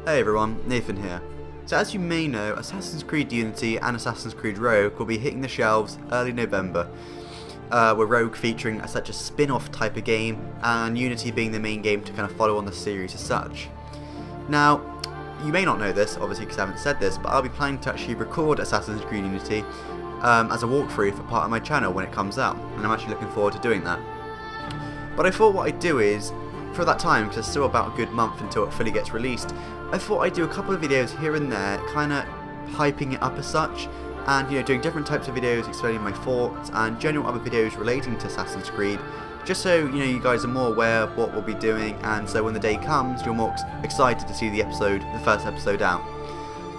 Hey everyone, Nathan here. So as you may know, Assassin's Creed Unity and Assassin's Creed Rogue will be hitting the shelves early November, with Rogue featuring such a spin-off type of game and Unity being the main game to kind of follow on the series as such. Now, you may not know this, obviously because I haven't said this, but I'll be planning to actually record Assassin's Creed Unity as a walkthrough for part of my channel when it comes out, and I'm actually looking forward to doing that. But I thought what I'd do is, for that time, because it's still about a good month until it fully gets released, I thought I'd do a couple of videos here and there, kind of hyping it up as such, and doing different types of videos explaining my thoughts and general other videos relating to Assassin's Creed, just so you guys are more aware of what we'll be doing, and so when the day comes, you're more excited to see the first episode out.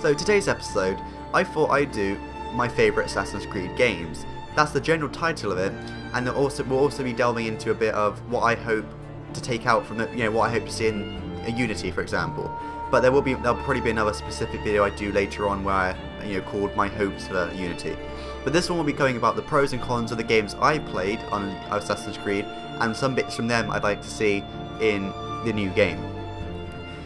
So today's episode, I thought I'd do my favourite Assassin's Creed games. That's the general title of it, and we'll also be delving into a bit of what I hope to take out from it, what I hope to see in a Unity, for example. But there'll probably be another specific video I do later on where called my hopes for Unity. But this one will be going about the pros and cons of the games I played on Assassin's Creed and some bits from them I'd like to see in the new game.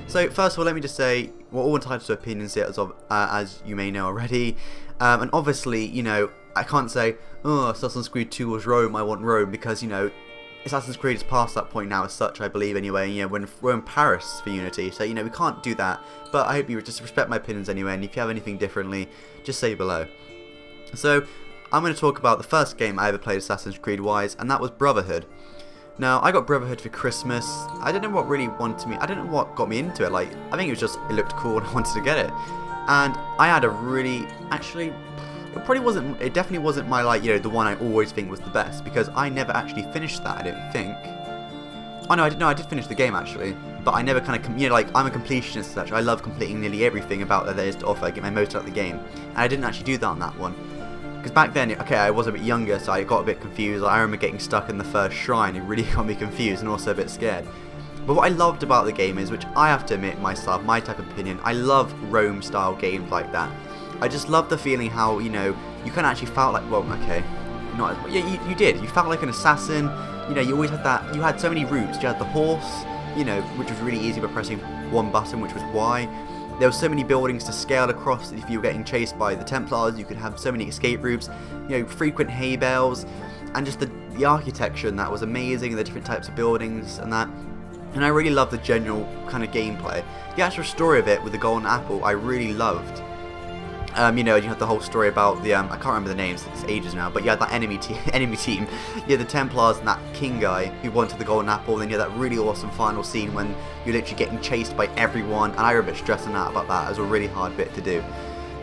So first of all, let me just say we're all entitled to opinions here, as you may know already. And obviously, I can't say, oh, Assassin's Creed 2 was Rome, I want Rome, because Assassin's Creed is past that point now as such, I believe anyway. We're in Paris for Unity, so we can't do that. But I hope you just respect my opinions anyway, and if you have anything differently, just say below. So I'm going to talk about the first game I ever played Assassin's Creed wise, and that was Brotherhood. Now, I got Brotherhood for Christmas. I don't know what really I don't know what got me into it. I think it was just, it looked cool and I wanted to get it. And I had a really, it definitely wasn't my, the one I always think was the best, because I never actually finished that, I don't think. Oh no, I did finish the game actually, but I never kind of, I'm a completionist as such. I love completing nearly everything about that there is to offer, I get my most out of the game. And I didn't actually do that on that one. Because back then, I was a bit younger, so I got a bit confused. I remember getting stuck in the first shrine, it really got me confused and also a bit scared. But what I loved about the game is, which I have to admit myself, my type of opinion, I love Rome style games like that. I just love the feeling how, you kind of actually felt like, well, okay, you did. You felt like an assassin. You always had that. You had so many routes. You had the horse, which was really easy by pressing one button, which was Y. There were so many buildings to scale across. If you were getting chased by the Templars, you could have so many escape routes. Frequent hay bales, and just the architecture and that was amazing, and the different types of buildings and that. And I really loved the general kind of gameplay. The actual story of it with the golden apple, I really loved. You had the whole story about the, I can't remember the names, it's ages now, but you had that enemy team, you had the Templars and that king guy who wanted the golden apple, and then you had that really awesome final scene when you're literally getting chased by everyone, and I was a bit stressing out about that. It was a really hard bit to do.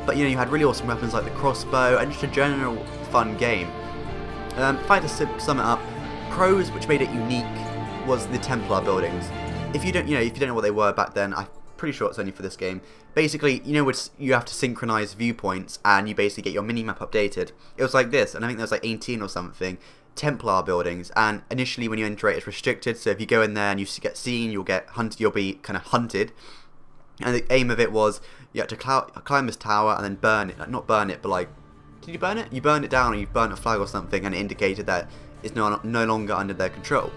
But you had really awesome weapons like the crossbow, and just a general fun game. If I had to sum it up, pros which made it unique was the Templar buildings. If you don't know what they were back then, I'm pretty sure it's only for this game. Basically, you have to synchronize viewpoints, and you basically get your mini-map updated. It was like this, and I think there was 18 or something Templar buildings, and initially when you enter it, it's restricted, so if you go in there and you get seen, you'll get hunted, you'll be kind of hunted. And the aim of it was, you had to climb this tower and then burn it. Not burn it, but did you burn it? You burned it down, or you burnt a flag or something, and it indicated that it's no longer under their control.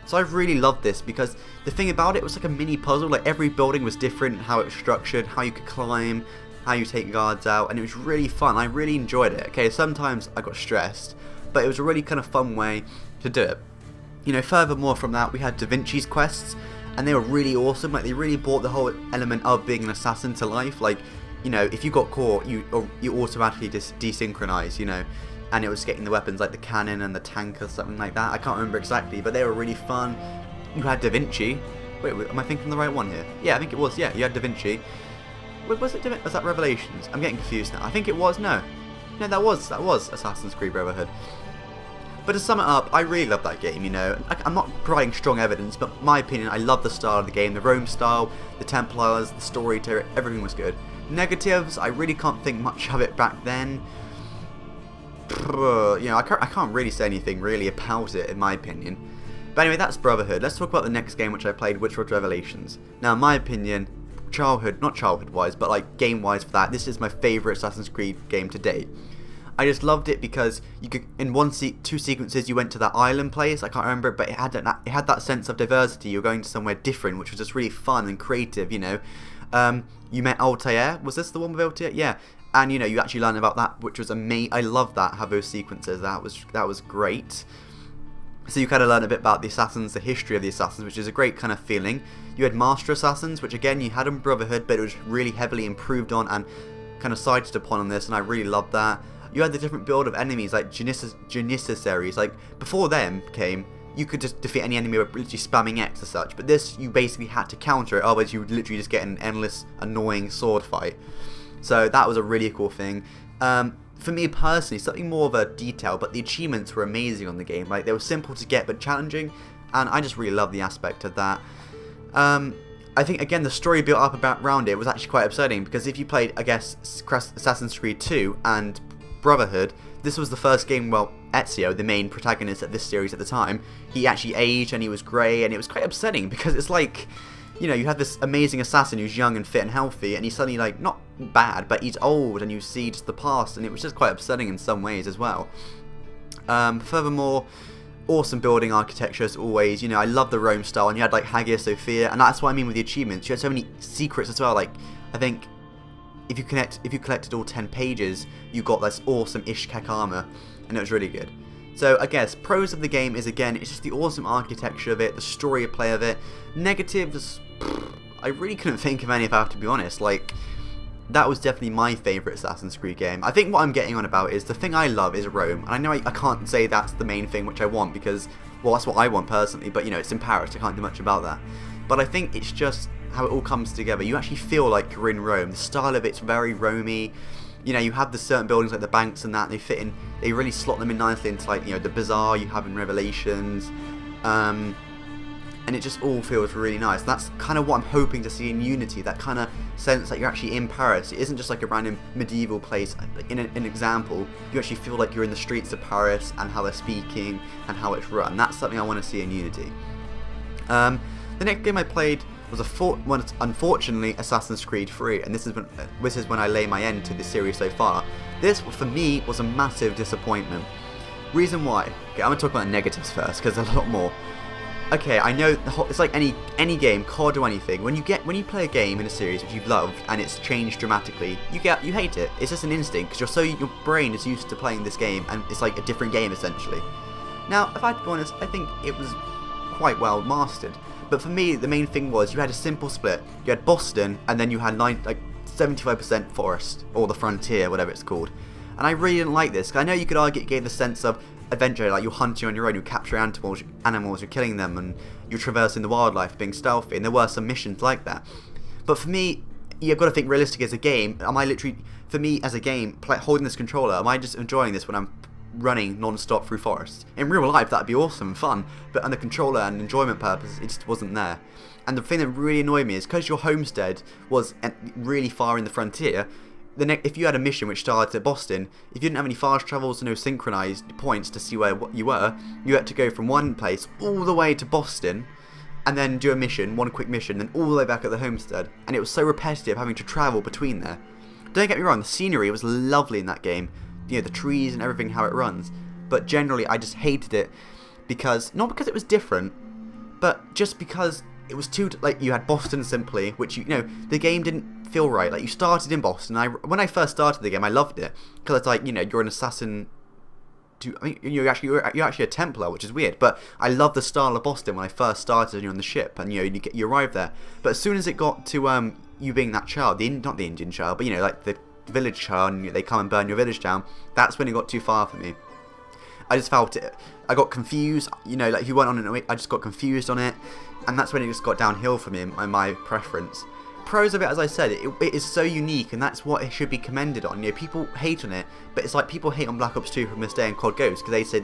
So I really loved this, because the thing about it was like a mini puzzle. Every building was different, how it was structured, how you could climb, how you take guards out, and it was really fun. I really enjoyed it. Okay, sometimes I got stressed, but it was a really kind of fun way to do it. Furthermore from that, we had Da Vinci's quests, and they were really awesome. They really brought the whole element of being an assassin to life. If you got caught, you automatically desynchronise, and it was getting the weapons like the cannon and the tank or something like that. I can't remember exactly, but they were really fun. You had Da Vinci. Wait, am I thinking the right one here? Yeah, I think it was. Yeah, you had Da Vinci. Wait, was that Revelations? I'm getting confused now. I think it was. No, that was Assassin's Creed Brotherhood. But to sum it up, I really love that game. I'm not providing strong evidence, but my opinion, I love the style of the game, the Rome style, the Templars, the story to it. Everything was good. Negatives, I really can't think much of it back then. I can't really say anything really about it, in my opinion. But anyway, that's Brotherhood. Let's talk about the next game which I played, which was Revelations. Now, in my opinion, not childhood-wise, but game-wise for that, this is my favourite Assassin's Creed game to date. I just loved it because you could, in two sequences, you went to that island place. I can't remember, but it had that sense of diversity. You're going to somewhere different, which was just really fun and creative, you know. You met Altair. Was this the one with Altair? Yeah. And you know, you actually learned about that, which was amazing. I love that, have those sequences. That was great. So you kind of learn a bit about the assassins, the history of the assassins, which is a great kind of feeling. You had master assassins, which again you had in Brotherhood, but it was really heavily improved on and kind of sided upon on this, and I really loved that. You had the different build of enemies like Janissaries. Like before them came, you could just defeat any enemy by literally spamming X as such, but this you basically had to counter it, otherwise you would literally just get an endless annoying sword fight. So that was a really cool thing. For me personally, something more of a detail, but the achievements were amazing on the game. Like they were simple to get but challenging, and I just really love the aspect of that. I think again the story built up around it was actually quite upsetting, because if you played, I guess, Assassin's Creed 2 and Brotherhood, this was the first game, well, Ezio, the main protagonist of this series at the time, he actually aged and he was grey, and it was quite upsetting because it's like, you know, you have this amazing assassin who's young and fit and healthy, and he's suddenly like, not bad, but he's old, and you see just the past, and it was just quite upsetting in some ways as well. Furthermore, awesome building architecture as always. You know, I love the Rome style, and you had like Hagia Sophia, and that's what I mean with the achievements. You had so many secrets as well. Like I think if you collected all 10 pages, you got this awesome Ishkak armor, and it was really good. So I guess pros of the game is, again, it's just the awesome architecture of it, the story play of it. Negatives, I really couldn't think of any, if I have to be honest. Like, that was definitely my favourite Assassin's Creed game. I think what I'm getting on about is the thing I love is Rome. And I know I can't say that's the main thing which I want, because, well, that's what I want personally, but you know, it's in Paris, I can't do much about that. But I think it's just how it all comes together. You actually feel like you're in Rome. The style of it's very Romey. You know, you have the certain buildings like the banks and that, they fit in, they really slot them in nicely into, like, you know, the bazaar you have in Revelations. And it just all feels really nice. That's kind of what I'm hoping to see in Unity, that kind of sense that you're actually in Paris. It isn't just like a random medieval place. In an example, you actually feel like you're in the streets of Paris and how they're speaking and how it's run. That's something I want to see in Unity. The next game I played was unfortunately Assassin's Creed 3, and this is when I lay my end to this series so far. This, for me, was a massive disappointment. Reason why? Okay, I'm going to talk about the negatives first, because there's a lot more. Okay, I know it's like any game, COD or anything. When you play a game in a series which you've loved and it's changed dramatically, you hate it. It's just an instinct, because your brain is used to playing this game, and it's like a different game essentially. Now, if I have to be honest, I think it was quite well mastered. But for me, the main thing was you had a simple split. You had Boston, and then you had 75% forest, or the frontier, whatever it's called. And I really didn't like this, because I know you could argue it gave the sense of adventure, like you're hunting on your own, you capture animals, you're killing them, and you're traversing the wildlife, being stealthy, and there were some missions like that. But for me, you've got to think realistic as a game. Am I literally, for me as a game, holding this controller, am I just enjoying this when I'm running non-stop through forests? In real life, that'd be awesome and fun, but on the controller and enjoyment purposes, it just wasn't there. And the thing that really annoyed me is, because your homestead was really far in the frontier, if you had a mission which started at Boston, if you didn't have any fast travels and no synchronized points to see where you were, you had to go from one place all the way to Boston, and then do a mission, one quick mission, then all the way back at the homestead. And it was so repetitive having to travel between there. Don't get me wrong, the scenery was lovely in that game, you know, the trees and everything, how it runs. But generally, I just hated it because, not because it was different, but just because it was too, like, you had Boston simply, which, you know, the game didn't feel right. Like, you started in Boston. When I first started the game, I loved it because it's like, you know, you're an assassin. I mean, you're actually a Templar, which is weird. But I love the style of Boston when I first started, and you're on the ship, and you know, you arrive there. But as soon as it got to you being that child, not the Indian child, but you know, like the village child, and they come and burn your village down, that's when it got too far for me. I just felt it. I got confused. You know, like if you went on it, I just got confused on it, and that's when it just got downhill for me in my preference. Pros of it, as I said, it is so unique, and that's what it should be commended on. You know, people hate on it, but it's like people hate on Black Ops 2 from this day and COD Ghost, because they say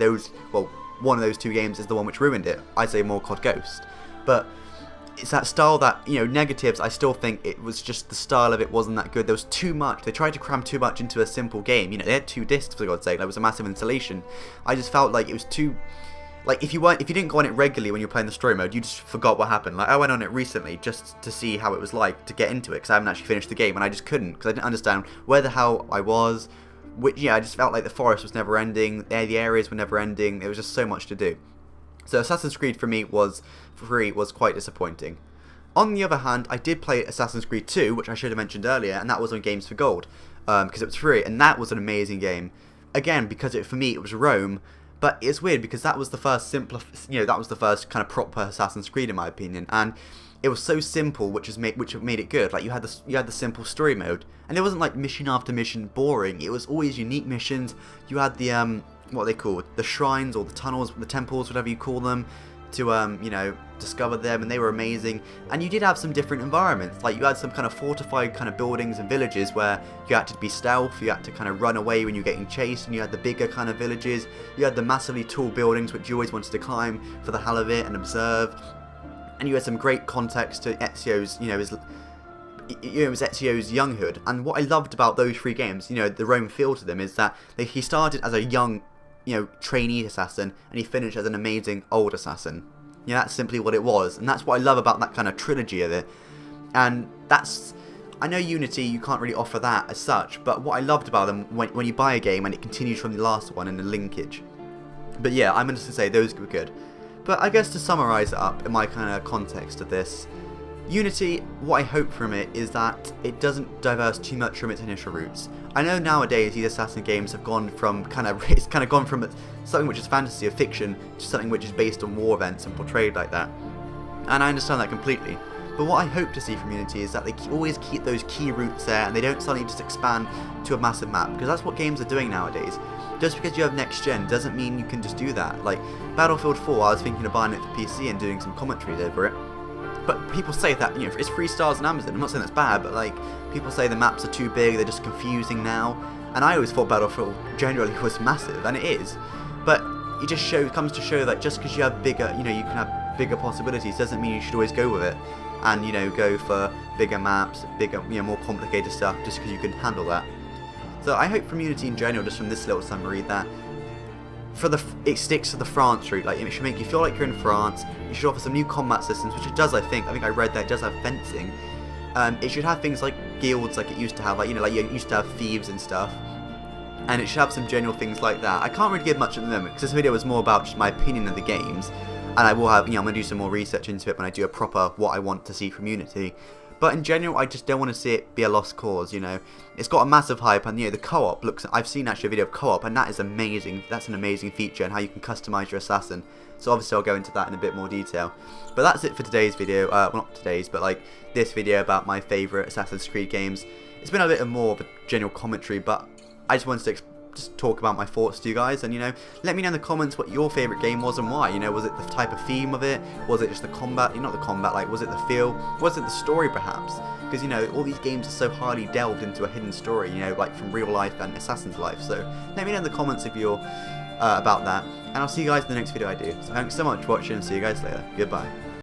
one of those two games is the one which ruined it. I say more COD Ghost. But it's that style that, you know, negatives, I still think it was just the style of it wasn't that good. There was too much. They tried to cram too much into a simple game. You know, they had 2 discs, for God's sake. There was a massive installation. I just felt like it was too... Like, if you didn't go on it regularly when you were playing the story mode, you just forgot what happened. Like, I went on it recently just to see how it was like to get into it, because I haven't actually finished the game, and I just couldn't, because I didn't understand where the hell I was. I just felt like the forest was never ending, the areas were never ending, there was just so much to do. So Assassin's Creed for me was quite disappointing. On the other hand, I did play Assassin's Creed 2, which I should have mentioned earlier, and that was on Games for Gold, because it was free, and that was an amazing game. Again, because for me it was Rome, but it's weird because that was the first that was the first kind of proper Assassin's Creed in my opinion, and it was so simple, which made it good. Like you had the simple story mode, and it wasn't like mission after mission boring. It was always unique missions. You had the what are they called, the shrines or the tunnels, the temples, whatever you call them, to discover them, and they were amazing. And you did have some different environments, like you had some kind of fortified kind of buildings and villages where you had to be stealth, you had to kind of run away when you're getting chased, and you had the bigger kind of villages, you had the massively tall buildings which you always wanted to climb for the hell of it and observe, and you had some great context to Ezio's, it was Ezio's younghood. And what I loved about those three games, the Rome feel to them, is that he started as a young, trainee assassin, and he finished as an amazing old assassin. That's simply what it was, and that's what I love about that kind of trilogy of it. And I know Unity, you can't really offer that as such, but what I loved about them, when you buy a game and it continues from the last one in the linkage. But yeah, I'm going to say those were good. But I guess to summarise it up in my kind of context of this, Unity, what I hope from it is that it doesn't diverse too much from its initial roots. I know nowadays these Assassin games have gone from it's gone from something which is fantasy or fiction to something which is based on war events and portrayed like that. And I understand that completely. But what I hope to see from Unity is that they always keep those key roots there, and they don't suddenly just expand to a massive map, because that's what games are doing nowadays. Just because you have next gen doesn't mean you can just do that. Like Battlefield 4, I was thinking of buying it for PC and doing some commentaries over it. But people say that, it's 3 stars on Amazon. I'm not saying that's bad, but like, people say the maps are too big, they're just confusing now. And I always thought Battlefield generally was massive, and it is. But it just comes to show that just because you have bigger, you can have bigger possibilities, doesn't mean you should always go with it. And, go for bigger maps, bigger, more complicated stuff, just because you can handle that. So I hope from Unity in general, just from this little summary, that it sticks to the France route. Like, it should make you feel like you're in France. You should offer some new combat systems, which it does, I think I read that it does have fencing. It should have things like guilds, like it used to have, like you used to have thieves and stuff. And it should have some general things like that. I can't really give much at the moment, because this video was more about just my opinion of the games. And I will have, I'm going to do some more research into it when I do a proper what I want to see from Unity. But in general, I just don't want to see it be a lost cause, It's got a massive hype, and, the co-op looks... I've seen actually a video of co-op, and that is amazing. That's an amazing feature, and how you can customize your assassin. So obviously I'll go into that in a bit more detail. But that's it for today's video. Well, not today's, but like this video about my favourite Assassin's Creed games. It's been a bit more of a general commentary, but I just wanted to just talk about my thoughts to you guys, and let me know in the comments what your favourite game was and why. Was it the type of theme of it? Was it just the combat? Not the combat, like was it the feel? Was it the story perhaps? Because all these games are so highly delved into a hidden story, like from real life and Assassin's life. So let me know in the comments if you're about that, and I'll see you guys in the next video I do. So thanks so much for watching, and see you guys later. Goodbye.